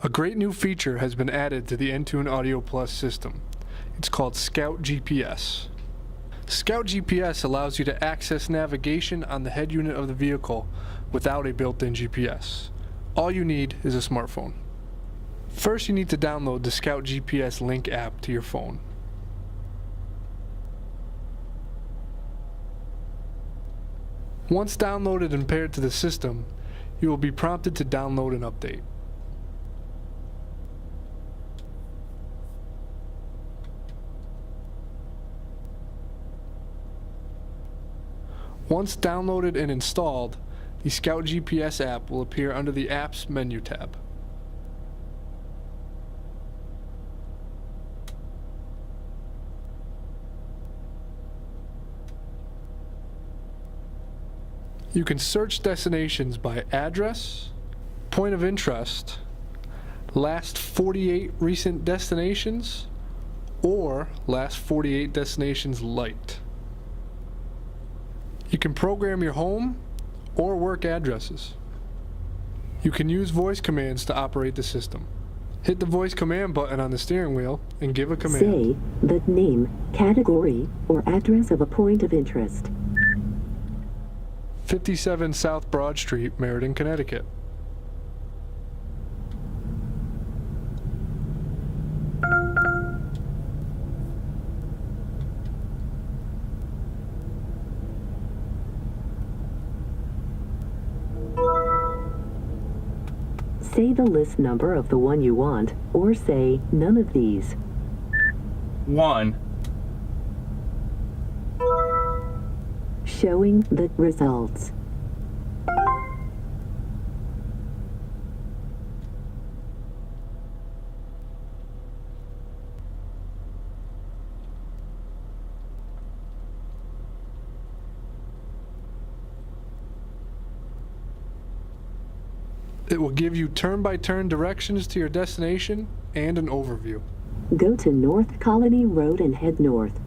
A great new feature has been added to the Entune Audio Plus system. It's called Scout GPS. Scout GPS allows you to access navigation on the head unit of the vehicle without a built-in GPS. All you need is a smartphone. First, you need to download the Scout GPS Link app to your phone. Once downloaded and paired to the system, you will be prompted to download an update. Once downloaded and installed, the Scout GPS app will appear under the Apps menu tab. You can search destinations by address, point of interest, last 48 recent destinations, or last 48 destinations liked. You can program your home or work addresses. You can use voice commands to operate the system. Hit the voice command button on the steering wheel and give a command. Say the name, category, or address of a point of interest. 57 South Broad Street, Meriden, Connecticut. Say the list number of the one you want, or say none of these. 1. Showing the results. It will give you turn-by-turn directions to your destination and an overview. Go to North Colony Road and head north.